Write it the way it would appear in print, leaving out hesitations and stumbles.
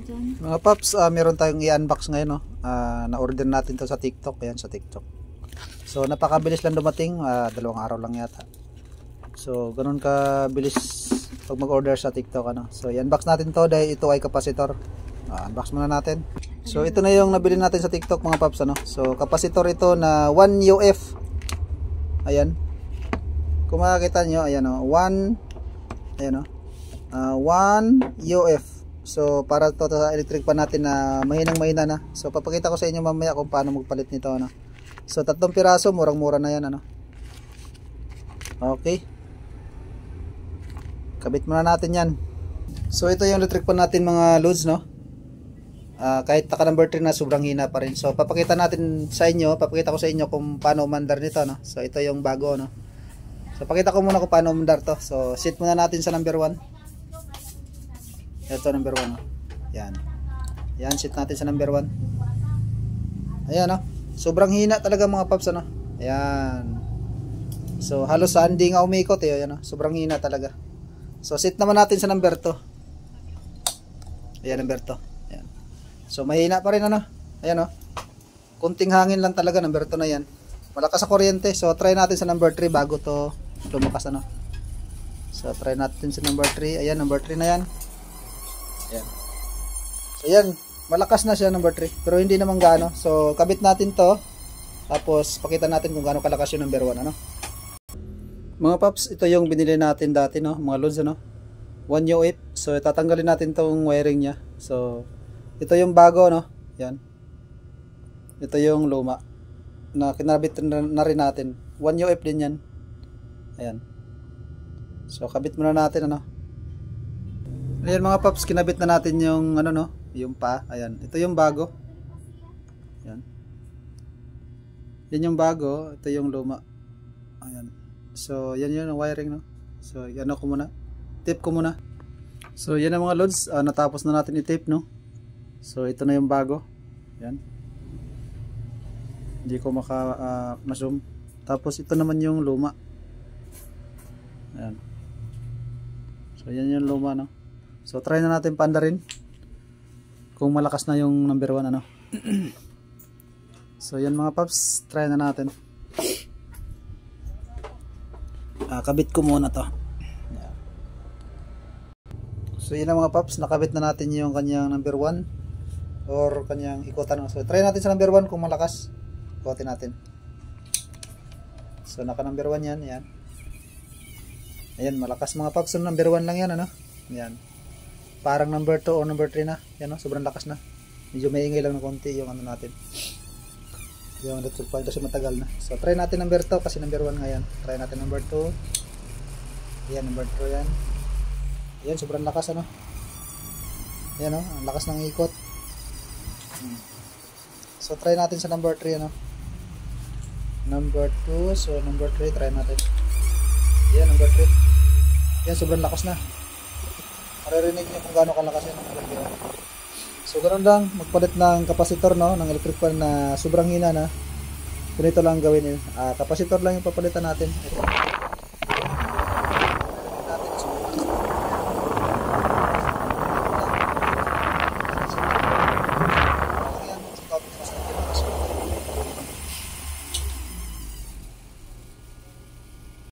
dyan. Mga paps, meron tayong i-unbox ngayon, no? Na-order natin to sa TikTok. Ayan, sa TikTok. So, napakabilis lang dumating. 2 araw lang yata. So, ganun kabilis pag mag-order sa TikTok, ano? So, i-unbox natin to dahil ito ay kapasitor. Unbox muna natin. So, ito na yung nabili natin sa TikTok, mga paps, ano? So, kapasitor ito na 1 UF. Ayan. Kung makikita nyo, ayan, o. 1 UF. So para to sa electric pan natin na mahinang-mahina na. So papakita ko sa inyo mamaya kung paano magpalit nito, ano. So 3 piraso, murang-mura na 'yan, ano. Okay. Kabit muna natin 'yan. So ito yung electric pan natin, mga loads, no. Kahit naka number 3 na, sobrang hina pa rin. So papakita ko sa inyo kung paano umandar nito, no. So ito yung bago, no. So pakita ko muna kung paano umandar to. So set muna natin sa number 1. Ito number 1, oh. Yan. Yan, set natin sa number 1. Ayan, oh. Sobrang hina talaga, mga paps, ano. Ayan. So halos sa hindi nga umikot, eh. Ayan, oh. Sobrang hina talaga. So set naman natin sa number 2. Ayan, number 2. Ayan. So mahina pa rin, ano. Ayan, oh. Kunting hangin lang talaga, number 2 na yan. Malakas sa kuryente. So try natin sa number 3 bago to lumakas, ano. So try natin sa number 3. Ayan, number 3 na yan. Ayan. So yan, malakas na siya, number 3, pero hindi naman gaano. So kabit natin to, tapos pakita natin kung gaano kalakas yung number 1, ano. Mga paps, ito yung binili natin dati, no, mga loads, ano. 1 UF. So tatanggalin natin tong wiring nya. So ito yung bago, no. Yan. Ito yung luma na kinabit na rin natin. 1 UF din yan. Ayan. So kabit muna natin, ano. Ayan, mga paps, kinabit na natin yung ano, no, yung pa. Ayan, ito yung bago. Ayan. Yan yung bago, ito yung luma. Ayan. So yan yun ang wiring, no. So ano ko muna, tape ko muna. So yan ang mga loads, natapos na natin i-tape, no. So ito na yung bago. Ayan. Hindi ko ma-zoom. Tapos ito naman yung luma. Ayan. So yan yung luma, no. So try na natin paandarin kung malakas na yung number 1, ano. So yan, mga paps, try na natin. Kabit ko muna to. Yeah. So yan ang mga paps, nakabit na natin yung kanyang number 1 or kanyang ikutan. So try natin sa number 1 kung malakas. Ikutin natin. So naka number 1 yan. Ayan. Ayan, malakas, mga paps. So number 1 lang yan, ano. Ayan. Parang number 2 o number 3 na. Yan, no? Sobrang lakas na. Medyo may ingay lang ng konti yung ano natin. Yung electric pan kasi matagal na. So try natin number 2 kasi number 1 nga yan. Try natin number 2. Yan, number 2 yan. Yan, sobrang lakas, ano. Yan, no? Ang lakas ng ikot. So try natin sa number 3, ano. Number 2. So number 3, try natin. Yan, number 3. Yan, sobrang lakas na. Maririnig niyo kung gaano kalakas yan. So ganoon lang, magpalit ng kapasitor, no, ng electric fan na sobrang hina na. Ganito lang gawin yun. Kapasitor lang yung papalitan natin. Ito.